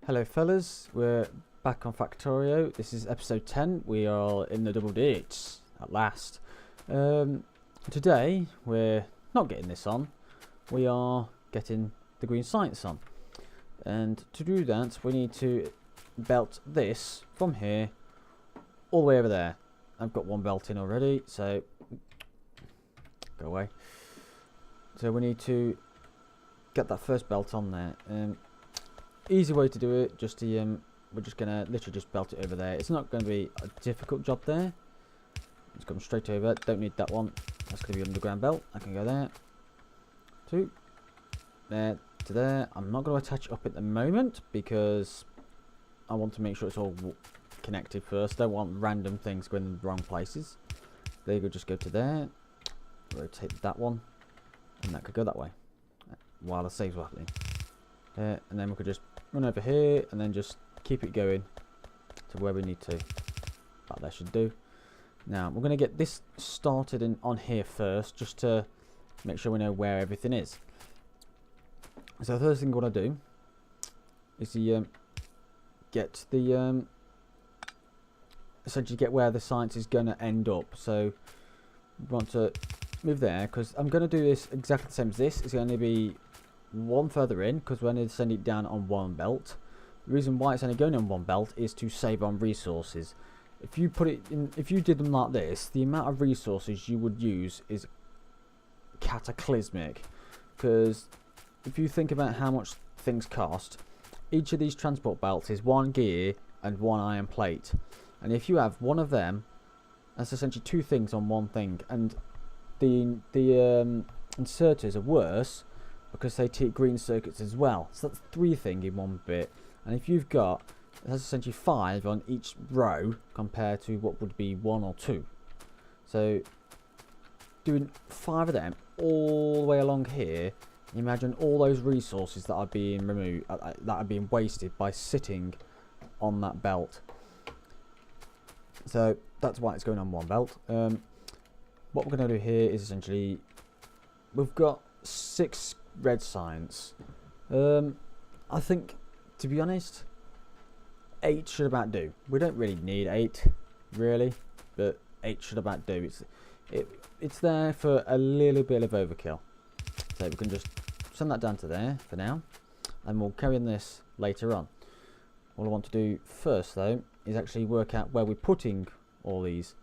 Hello fellas, we're back on Factorio. This is episode 10. We are in the double digits at last. Today we're not getting this on, we are getting the green science on. And to do that we need to belt this from here all the way over there. I've got one belt in already, so go away. So we need to get that first belt on there. Easy way to do it, just to we're just gonna literally just belt it over there. It's not going to be a difficult job there. It's come straight over. Don't need that one. That's going to be underground belt. I can go there, to there, to there. I'm not going to attach it up at the moment because I want to make sure it's all connected first. Don't want random things going in the wrong places. There you go. Just go to there. Rotate that one, and that could go that way while the save's happening. And then we could just run over here and then just keep it going to where we need to. That should do. Now we're going to get this started on here first, just to make sure we know where everything is. So the first thing we want to do is get the essentially get where the science is going to end up. So we want to move there because I'm going to do this exactly the same as this. It's going to be one further in because we're going to send it down on one belt. The reason why it's only going on one belt is to save on resources. If you put it in, if you did them like this, the amount of resources you would use is cataclysmic. Because if you think about how much things cost, each of these transport belts is one gear and one iron plate. And if you have one of them, that's essentially two things on one thing. And the inserters are worse, because they take green circuits as well. So that's three things in one bit. And if you've got, that's essentially 5 on each row compared to what would be 1 or 2. So doing 5 of them all the way along here, imagine all those resources that are being removed, that are being wasted by sitting on that belt. So that's why it's going on one belt. What we're going to do here is essentially, we've got 6 red science. I think, to be honest, 8 should about do. We don't really need 8 really, but 8 should about do. It's there for a little bit of overkill, so we can just send that down to there for now, and we'll carry on this later on. What I want to do first though is actually work out where we're putting all these.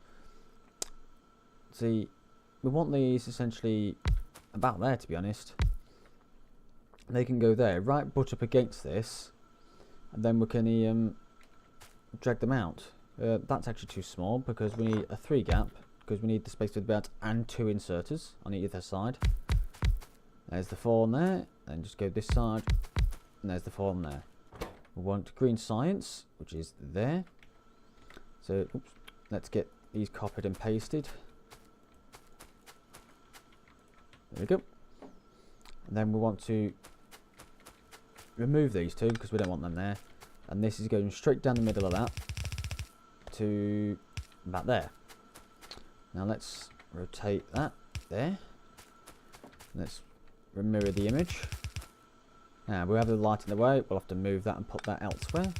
See, we want these essentially about there, to be honest. They can go there, right butt up against this, and then we can drag them out. That's actually too small because we need a 3 gap, because we need the space for the belt and 2 inserters on either side. There's the 4 on there, and just go this side, and there's the 4 on there. We want green science, which is there. So oops, let's get these copied and pasted. There we go. And then we want to remove these 2 because we don't want them there, and this is going straight down the middle of that to about there. Now let's rotate that there. Let's mirror the image. Now we have the light in the way, we'll have to move that and put that elsewhere,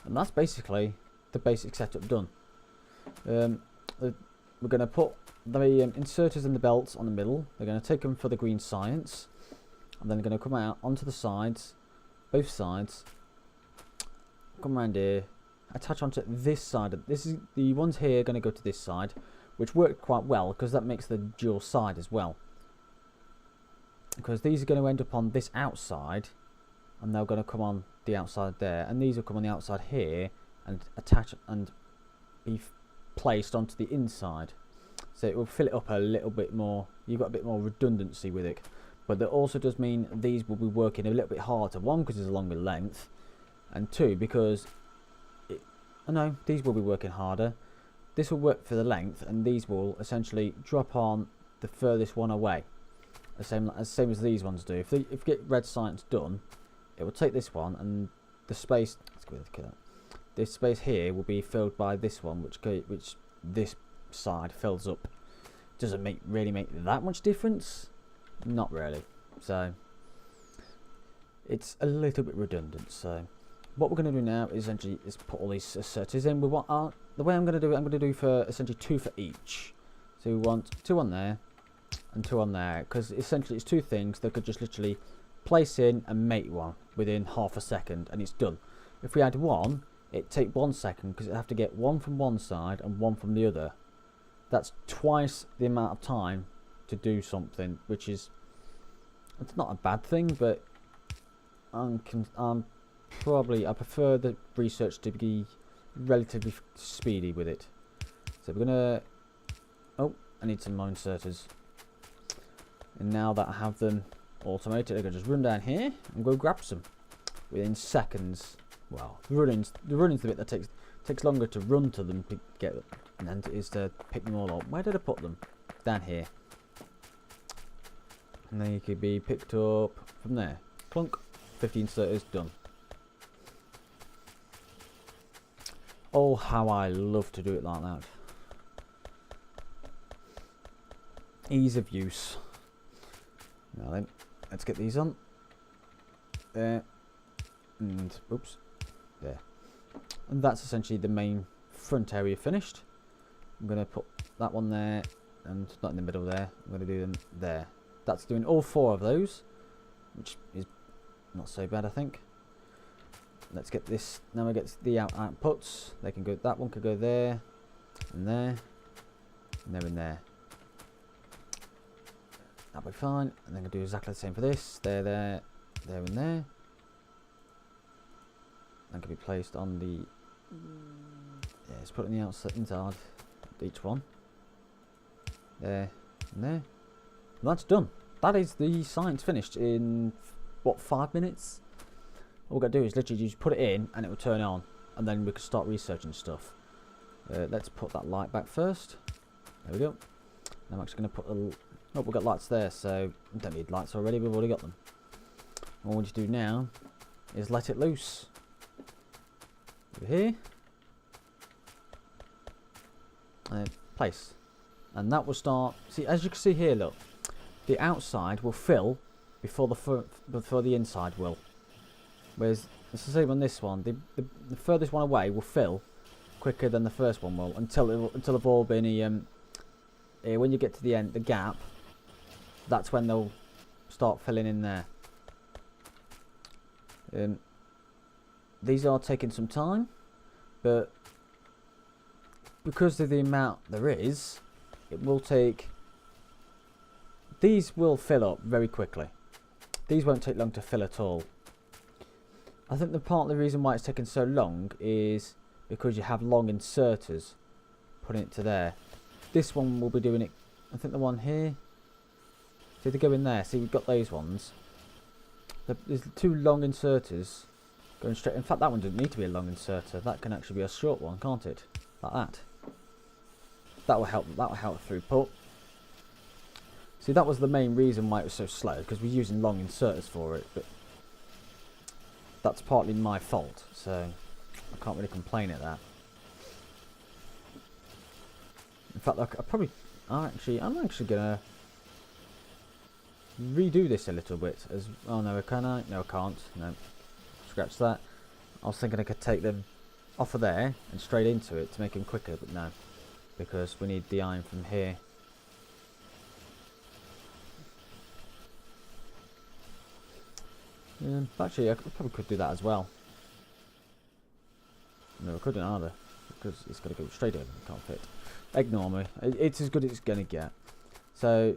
and that's basically the basic setup done. We're going to put the inserters and the belts on the middle. They're going to take them for the green science, and then they're going to come out onto the sides, both sides, come around here, attach onto this side. This is the ones here going to go to this side, which worked quite well because that makes the dual side as well. Because these are going to end up on this outside, and they're going to come on the outside there, and these will come on the outside here and attach and be placed onto the inside. So it will fill it up a little bit more. You've got a bit more redundancy with it. But that also does mean these will be working a little bit harder. 1, because it's a longer length, and 2, because these will be working harder. This will work for the length, and these will essentially drop on the furthest one away, the same as these ones do. If you get red science done, it will take this one, and the space. Let's go with that. This space here will be filled by this one, which this side fills up. Doesn't really make that much difference. Not really. So it's a little bit redundant. So what we're going to do now is essentially put all these asserters in. We want the way I'm going to do it. I'm going to do for essentially 2 for each. So we want 2 on there and 2 on there, because essentially it's 2 things that could just literally place in and make one within half a second, and it's done. If we had 1, it'd take 1 second because it'd have to get 1 from one side and 1 from the other. That's twice the amount of time to do something, which is, it's not a bad thing, but I prefer the research to be relatively speedy with it. So we're gonna, oh, I need some more inserters. And now that I have them automated, I can just run down here and go grab some within seconds. Well, the running's the bit that takes longer to run to them to get them, and it is to pick them all up. Where did I put them? Down here. And then you could be picked up from there. Clunk. 15 inserters done. Oh, how I love to do it like that. Ease of use. Now then, let's get these on. There. And, oops. There. And that's essentially the main front area finished. I'm going to put that one there, and not in the middle there. I'm going to do them there. That's doing all 4 of those, which is not so bad, I think. Let's get this. Now we get the outputs. They can go. That one could go there, and there, and there, and there. That'll be fine. And then we'll do exactly the same for this. There, there, there, and there. That can be placed on the. Yeah, let's put it on the outside inside each one. There, and there. And that's done. That is the science finished in what, 5 minutes? All we've got to do is literally just put it in and it will turn on, and then we can start researching stuff. Let's put that light back first. There we go. I'm actually going to put a. Oh, we've got lights there, so we don't need lights already. We've already got them. All we need to do now is let it loose. Over here. And place. And that will start. See, as you can see here, look, the outside will fill before the inside will. Whereas it's the same on this one. The furthest one away will fill quicker than the first one will, until they've all been when you get to the end, the gap. That's when they'll start filling in there. These are taking some time, but because of the amount there is, it will take. These will fill up very quickly. These won't take long to fill at all. I think the part of the reason why it's taking so long is because you have long inserters putting it to there. This one will be doing it. I think the one here. See, they go in there. See, we've got those ones. There's 2 long inserters going straight. In fact, that one doesn't need to be a long inserter. That can actually be a short one, can't it? Like that. That will help. That will help throughput. See, that was the main reason why it was so slow, because we're using long inserters for it. But that's partly my fault, so I can't really complain at that. In fact, I'm actually gonna redo this a little bit. Oh no, can I? No, I can't. No, scratch that. I was thinking I could take them off of there and straight into it to make them quicker, but no, because we need the iron from here. Actually, I probably could do that as well. No, I couldn't either, because it's got to go straight in. It can't fit. Ignore me. It's as good as it's going to get. So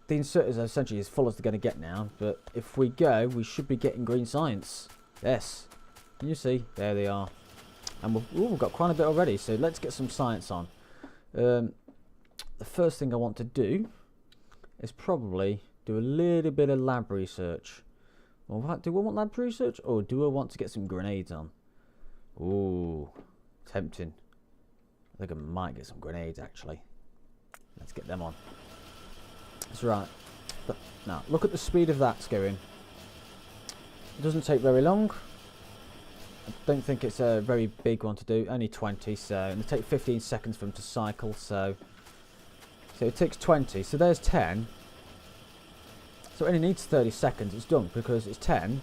the inserters are essentially as full as they're going to get now. But if we go, we should be getting green science. Yes. Can you see? There they are. And we've got quite a bit already. So let's get some science on. The first thing I want to do is probably do a little bit of lab research. Alright, do I want lab research, or do I want to get some grenades on? Ooh, tempting. I think I might get some grenades, actually. Let's get them on. That's right. But now, look at the speed of that's going. It doesn't take very long. I don't think it's a very big one to do. Only 20, so... And it takes 15 seconds for them to cycle, so it takes 20. So there's 10. So it only needs 30 seconds. It's done because it's 10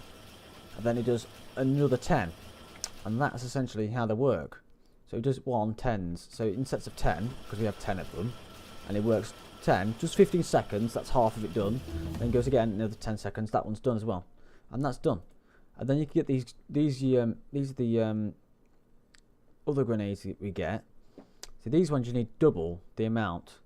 and then it does another 10, and that's essentially how they work. So it does 10s, so in sets of 10, because we have 10 of them, and it works 10, just 15 seconds, that's half of it done, then goes again, another 10 seconds, that one's done as well, and that's done. And then you can get these are the other grenades that we get. So these ones you need double the amount,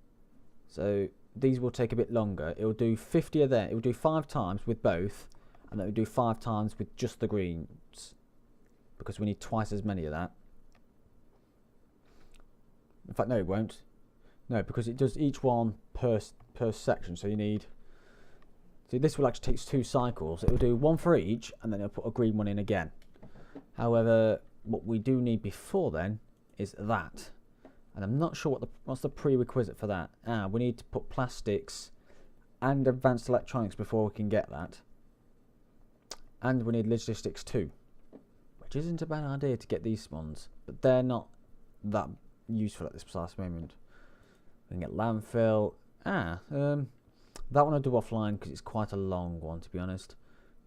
so these will take a bit longer. It will do 50 of that, it will do 5 times with both, and then it will do 5 times with just the greens, because we need twice as many of that. In fact, no, it won't. No, because it does each one per section. So you need. See, this will actually take 2 cycles. It will do 1 for each, and then it'll put a green one in again. However, what we do need before then is that, and I'm not sure what's the prerequisite for that. We need to put plastics and advanced electronics before we can get that, and we need logistics too, which isn't a bad idea to get these ones, but they're not that useful at this precise moment. We can get landfill. That one I'll do offline because it's quite a long one, to be honest.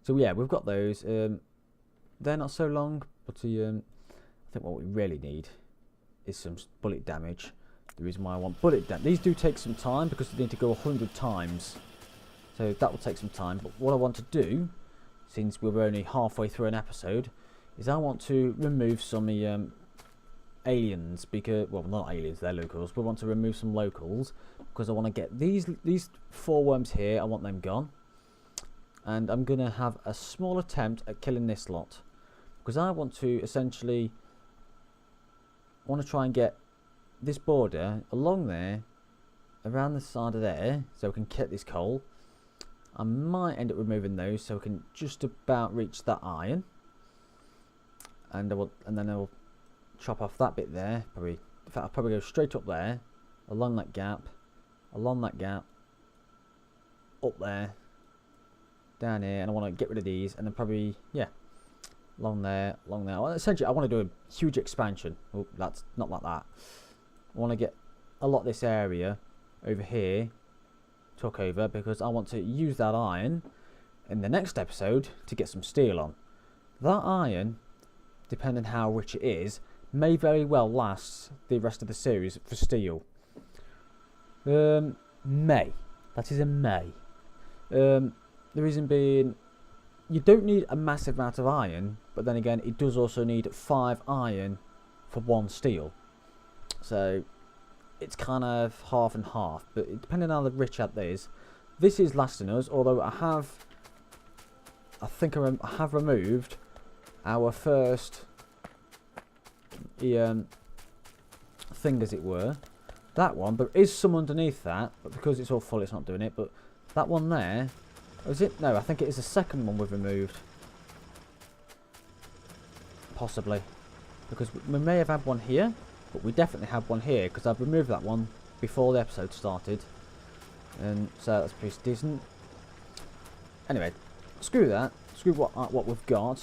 So yeah, we've got those. They're not so long, but I think what we really need is some bullet damage. The reason why I want bullet damage, these do take some time because they need to go 100 times, so that will take some time. But what I want to do, since we're only halfway through an episode, is I want to remove some aliens, because, well, not aliens, they're locals. We want to remove some locals because I want to get these 4 worms here. I want them gone, and I'm gonna have a small attempt at killing this lot because I want to essentially try and get this border along there, around the side of there, so we can get this coal. I might end up removing those so we can just about reach that iron, and then I'll chop off that bit there. Probably, in fact, I'll probably go straight up there, along that gap, up there, down here, and I want to get rid of these, and then probably, yeah, along there. Well, essentially, I want to do a huge expansion. Oh, that's not like that. I want to get a lot of this area over here took over because I want to use that iron in the next episode to get some steel on. That iron, depending how rich it is, may very well last the rest of the series for steel. May. That is a may. The reason being, you don't need a massive amount of iron, but then again, it does also need 5 iron for 1 steel. So it's kind of half and half, but depending on how rich that is, this is lasting us. Although I think I have removed our first thing, as it were. That one, there is some underneath that, but because it's all full, it's not doing it. But that one there, is it? No, I think it is the second one we've removed. Possibly, because we may have had one here, but we definitely have one here because I've removed that one before the episode started, and so that's pretty decent. Anyway, screw that. Screw what we've got.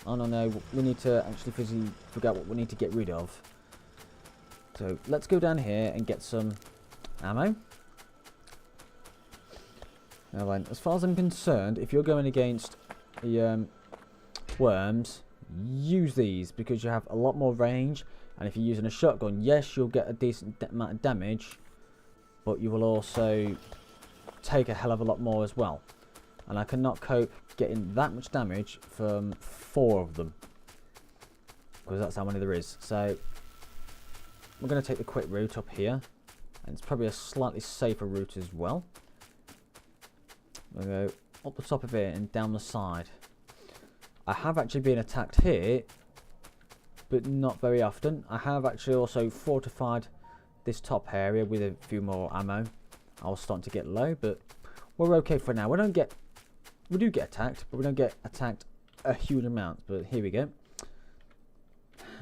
I don't know. We need to actually physically figure out what we need to get rid of. So let's go down here and get some ammo. Now then, as far as I'm concerned, if you're going against the worms, use these because you have a lot more range. And if you're using a shotgun, yes, you'll get a decent amount of damage, but you will also take a hell of a lot more as well. And I cannot cope getting that much damage from 4 of them, because that's how many there is. So we're going to take the quick route up here, and it's probably a slightly safer route as well. We'll go up the top of it and down the side. I have actually been attacked here, but not very often. I have actually also fortified this top area with a few more ammo. I was starting to get low, but we're okay for now. We do get attacked, but we don't get attacked a huge amount. But here we go.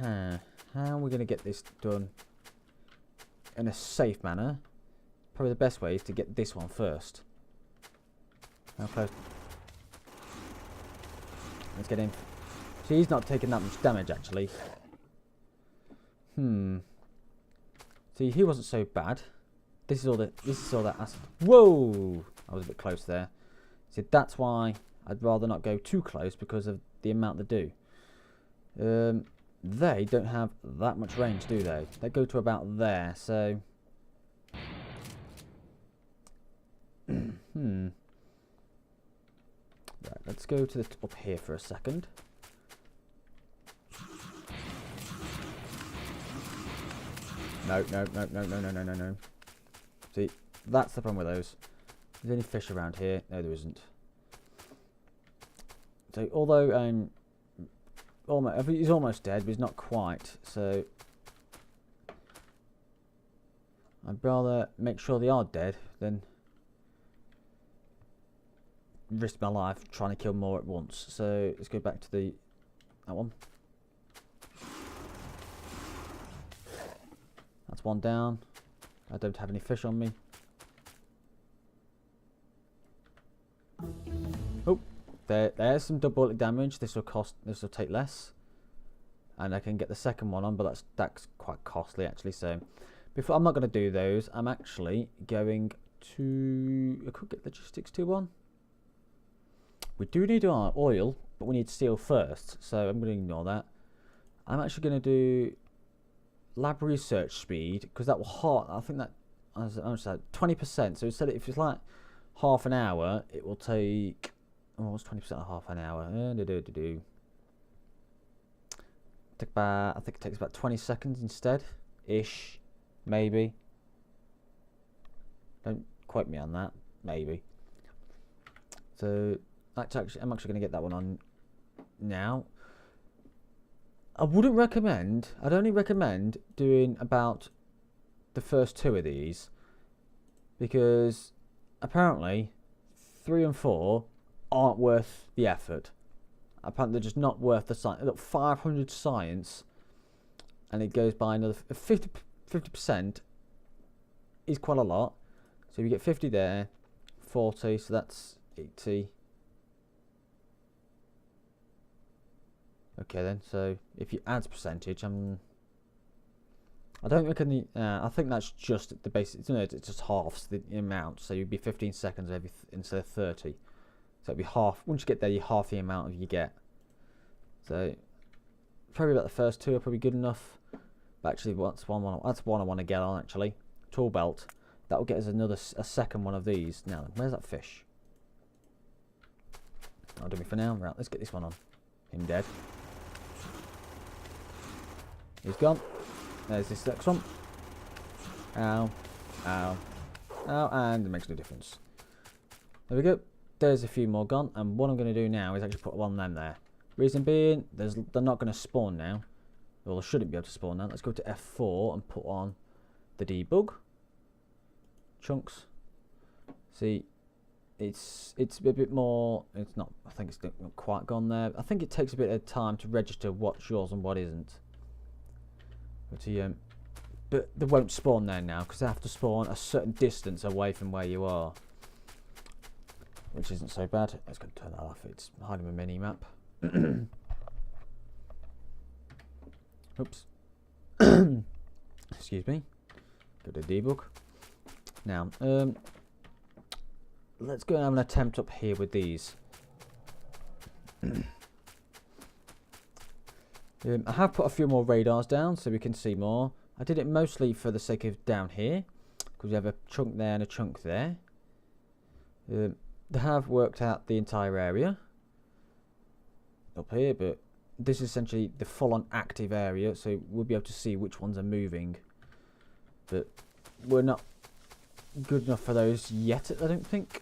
How are we going to get this done in a safe manner? Probably the best way is to get this one first. How close? Let's get in. See, he's not taking that much damage actually. See, he wasn't so bad. This is all that acid. Whoa! I was a bit close there. See, that's why I'd rather not go too close, because of the amount they do. They don't have that much range, do they? They go to about there, so... Right, let's go to the up here for a second. No. See, that's the problem with those. Is there any fish around here? No, there isn't. So, although he's almost dead, but he's not quite. So, I'd rather make sure they are dead than risk my life trying to kill more at once. So, let's go back to that one. That's one down. I don't have any fish on me. Oh, there's some double damage. This will take less, and I can get the second one on, but that's quite costly actually. So, before I'm not going to do those. I'm actually going to. I could get logistics 2-1. We do need our oil, but we need steel first. So I'm going to ignore that. I'm actually going to do lab research speed, because that will I think that, as I said, 20%. So instead, if it's like half an hour, it will take. Oh, what's 20% of half an hour? I think it takes about 20 seconds instead, ish, maybe. Don't quote me on that. Maybe. So I'm actually going to get that one on now. I'd only recommend doing about the first 2 of these, because apparently 3 and 4 aren't worth the effort. Apparently they're just not worth the science. Look, 500 science, and it goes by another 50% is quite a lot. So you get 50 there, 40, so that's 80. Okay then, so if you add percentage, I don't reckon I think that's just the basic. No, it just halves the amount, so you'd be 15 seconds instead of 30. So it'd be half. Once you get there, you half the amount of you get. So probably about the first 2 are probably good enough. But actually, that's one I want to get on actually. Tool belt. That will get us a second one of these. Now, where's that fish? That'll do me for now. Right, let's get this one on. Him dead. He's gone. There's this next one. Ow. Ow. Ow. And it makes no difference. There we go. There's a few more gone. And what I'm going to do now is actually put one of them there. Reason being, they're not going to spawn now. Well, they shouldn't be able to spawn now. Let's go to F4 and put on the debug. Chunks. See, it's a bit more. It's not. I think it's not quite gone there. I think it takes a bit of time to register what's yours and what isn't. But they won't spawn there now, because they have to spawn a certain distance away from where you are, which isn't so bad. Let's go turn that off. It's hiding a mini map. Oops. Excuse me. Go to debug. Now, let's go and have an attempt up here with these. I have put a few more radars down so we can see more. I did it mostly for the sake of down here, because we have a chunk there and a chunk there. They have worked out the entire area up here, but this is essentially the full-on active area, so we'll be able to see which ones are moving. But we're not good enough for those yet, I don't think.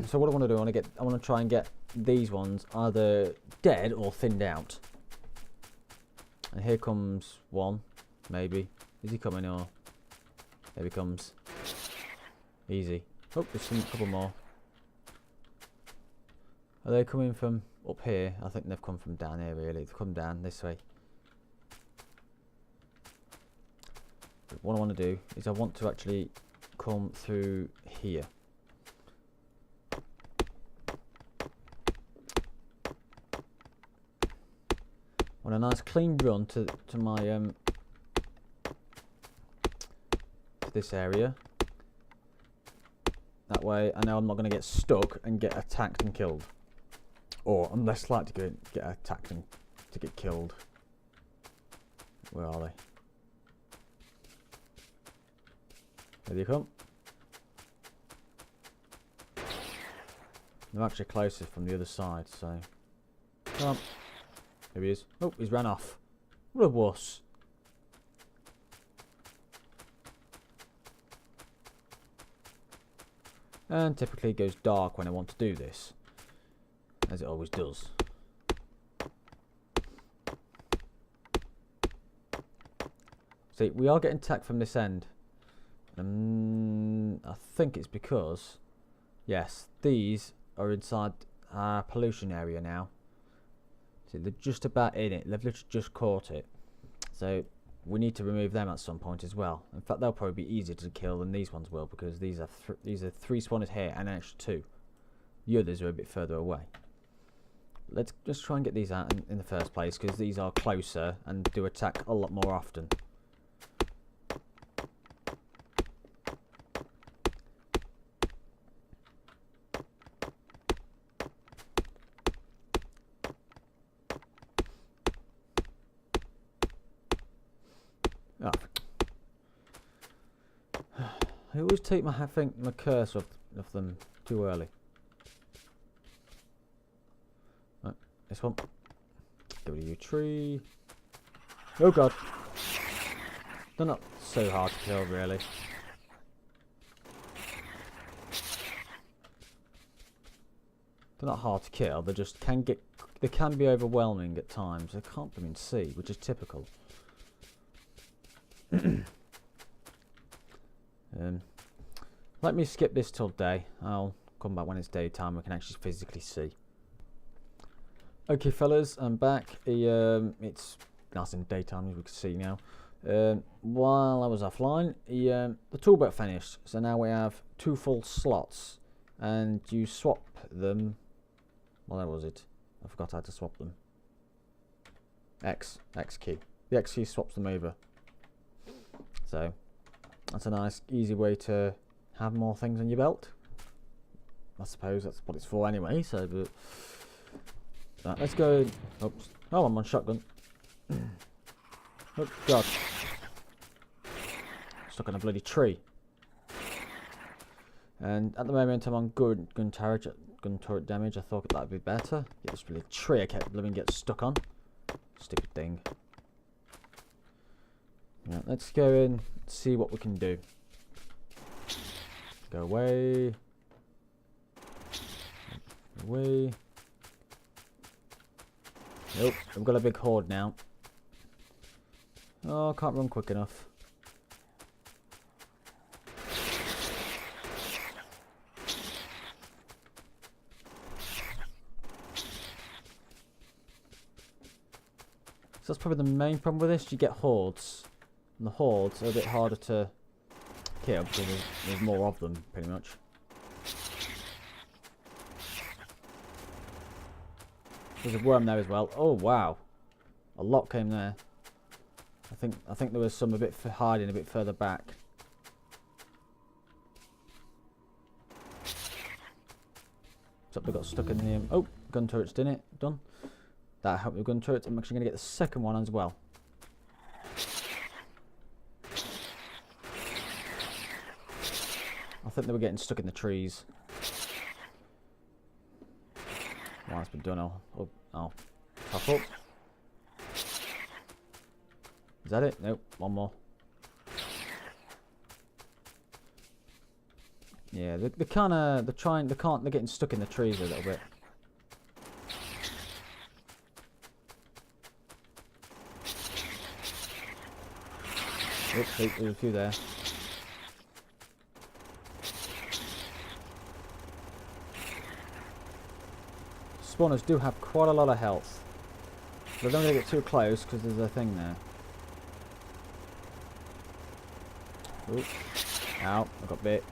So what I want to do, I want to try and get these ones either dead or thinned out. And here comes one, maybe. Is he coming, or there he comes? Easy. Oh, there's a couple more. Are they coming from up here? I think they've come from down here, really. They've come down this way. But what I want to do is I want to actually come through here. I want a nice clean run to my to this area. That way I know I'm not going to get stuck and get attacked and killed. Or I'm less likely to get attacked and to get killed. Where are they? There they come. They're actually closer from the other side, so... Come on. Here he is. Oh, he's ran off. What a wuss. And typically it goes dark when I want to do this. As it always does. See, we are getting attacked from this end. I think it's because... Yes, these are inside our pollution area now. See, they're just about in it. They've literally just caught it. So we need to remove them at some point as well. In fact, they'll probably be easier to kill than these ones will, because these are 3 spawners here and an extra 2. The others are a bit further away. Let's just try and get these out in the first place, because these are closer and do attack a lot more often. Oh. I always take my cursor off them too early. Right, this one. Go to you, tree. Oh god. They're not so hard to kill, really. They're not hard to kill. They just can get. They can be overwhelming at times. They can't be in see, which is typical. Let me skip this till day. I'll come back when it's daytime. We can actually physically see. Okay, fellas, I'm back. It's nice in daytime, as we can see now. While I was offline, the toolbelt finished. So now we have 2 full slots, and you swap them. Well, that was it. I forgot how to swap them. X key. The X key swaps them over. So that's a nice, easy way to have more things on your belt. I suppose that's what it's for anyway. So, but right, let's go. Oops. Oh, I'm on shotgun. Oh god! Stuck on a bloody tree. And at the moment, I'm on gun turret damage. I thought that'd be better. Get this bloody tree I kept living get stuck on. Stupid thing. Right, let's go in and see what we can do. Go away. Away. Nope, I've got a big horde now. Oh, I can't run quick enough. So that's probably the main problem with this. You get hordes. And the hordes are a bit harder to kill because there's more of them, pretty much. There's a worm there as well. Oh wow, a lot came there. I think there was some a bit hiding a bit further back. Except they got stuck in the oh, gun turrets, didn't it? Done. That helped with gun turrets. I'm actually going to get the second one as well. I think they were getting stuck in the trees. Well, it's been done. I'll pop up. Is that it? Nope. One more. Yeah, they're getting stuck in the trees a little bit. Oops, there's a few there. Spawners do have quite a lot of health. But don't get too close because there's a thing there. Ooh. Ow, I got bit.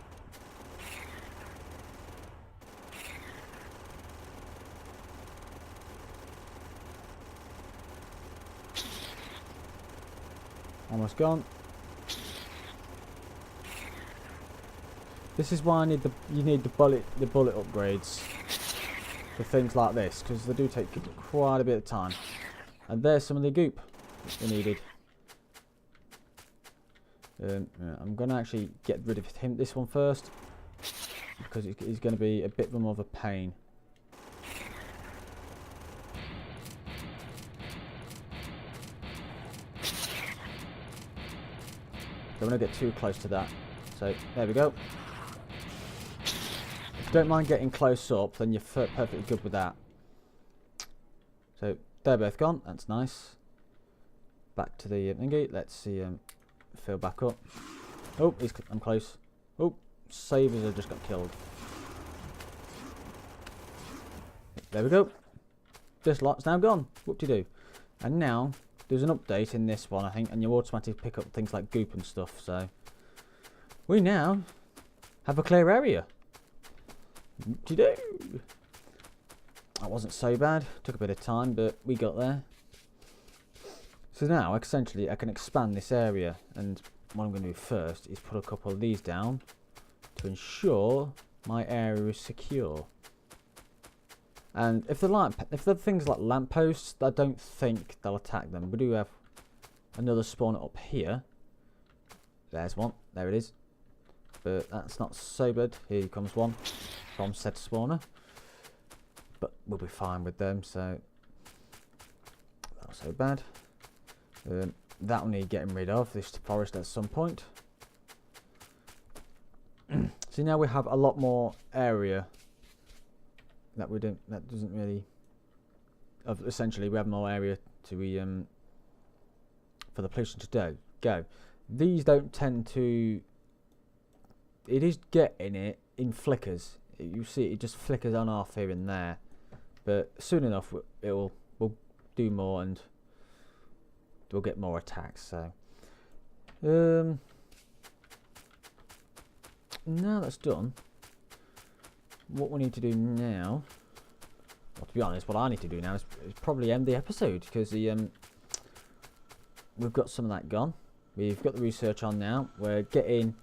Almost gone. This is why you need the bullet upgrades. for things like this, because they do take quite a bit of time. And there's some of the goop we needed. Yeah, I'm going to actually get rid of this one first, because he's going to be a bit more of a pain. Don't want to get too close to that. So there we go. If you don't mind getting close up, then you're perfectly good with that. So they're both gone. That's nice. Back to the thingy. Let's see fill back up. Oh, I'm close. Oh, savers have just got killed. There we go. This lot's now gone. Whoop-de-doo. And now there's an update in this one, I think, and you automatically pick up things like goop and stuff. So we now have a clear area. Whoop-de-doo. That wasn't so bad. Took a bit of time, but we got there. So now, essentially, I can expand this area, and what I'm going to do first is put a couple of these down to ensure my area is secure. And if they're things like lampposts, I don't think they'll attack them. We do have another spawner up here. There's one. There it is. But that's not so bad. Here comes one from said spawner. But we'll be fine with them, so not so bad. That will need getting rid of, this forest at some point. So now we have a lot more area that doesn't really, essentially we have more area to for the pollution to go. These don't tend to, it is getting it in flickers. You see it just flickers on off here and there, but soon enough we'll do more and we'll get more attacks. So now that's done, what we need to do now, well, to be honest, what I need to do now is probably end the episode, because we've got some of that gone. We've got the research on now. We're getting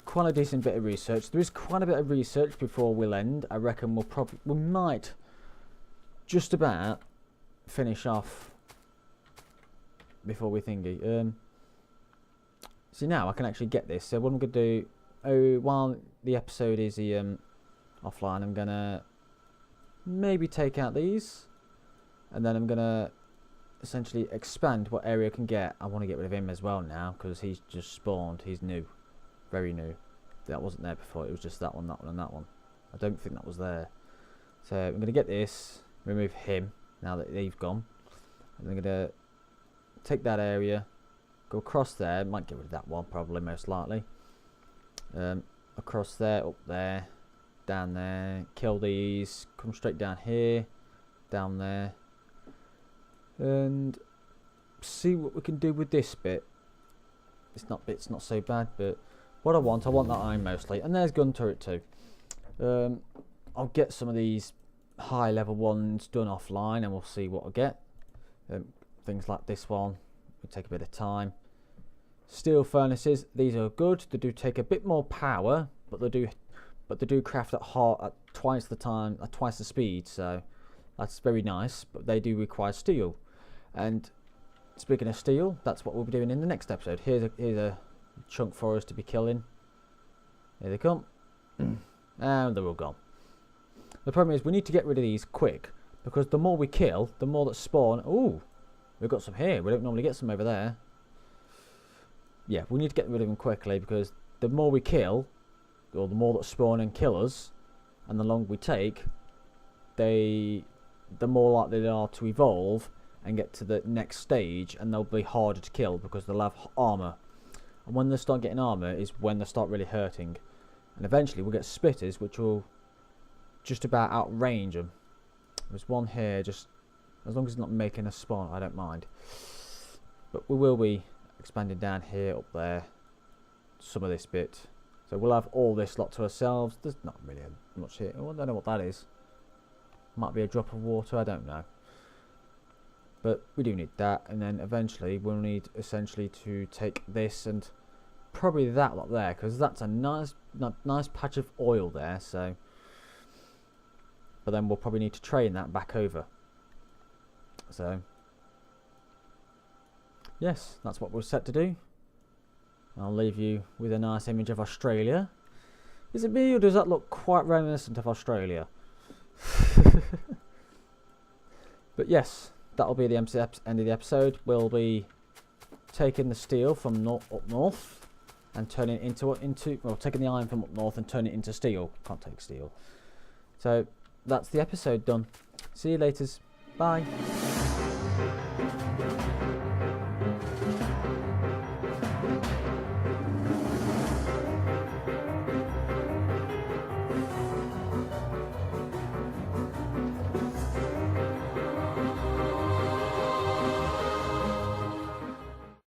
quite a decent bit of research. There is quite a bit of research before we'll end. I reckon we might just about finish off before we thingy. So now I can actually get this. So what I'm going to do, while the episode is offline, I'm going to maybe take out these, and then I'm going to essentially expand what area I can get. I want to get rid of him as well now, because he's just spawned. He's new, very new. That wasn't there before. It was just that one, and that one. I don't think that was there. So I'm going to get this, remove him now that they've gone, and I'm going to take that area, go across there. Might get rid of that one, probably, most likely. Across there, up there, down there, kill these, come straight down here, down there, and see what we can do with this bit. It's not so bad, but what I want that iron mostly, and there's gun turret too. I'll get some of these high level ones done offline, and we'll see what I get. Things like this one will take a bit of time. Steel furnaces, these are good. They do take a bit more power, but they do craft at twice the time, at twice the speed. So that's very nice. But they do require steel. And speaking of steel, that's what we'll be doing in the next episode. Here's a chunk for us to be killing. Here they come, and they're all gone. The problem is we need to get rid of these quick, because the more we kill, the more that spawn. Ooh, we've got some here. We don't normally get some over there. Yeah, we need to get rid of them quickly, because the more we kill, or the more that spawn and kill us, and the longer we take, the more likely they are to evolve and get to the next stage, and they'll be harder to kill because they'll have armor. And when they start getting armor is when they start really hurting. And eventually we'll get spitters, which will just about outrange them. There's one here, just as long as it's not making a spawn, I don't mind. But we will be expanding down here, up there, some of this bit. So we'll have all this lot to ourselves. There's not really much here. Oh, I don't know what that is. Might be a drop of water, I don't know. But we do need that, and then eventually we'll need essentially to take this and probably that lot there, because that's a nice patch of oil there. So But then we'll probably need to train that back over. So, yes, that's what we're set to do. I'll leave you with a nice image of Australia. Is it me, or does that look quite reminiscent of Australia? But yes, that'll be the end of the episode. We'll be taking the steel from up north and turning it into well, taking the iron from up north and turning it into steel. Can't take steel. So that's the episode done. See you later. Bye.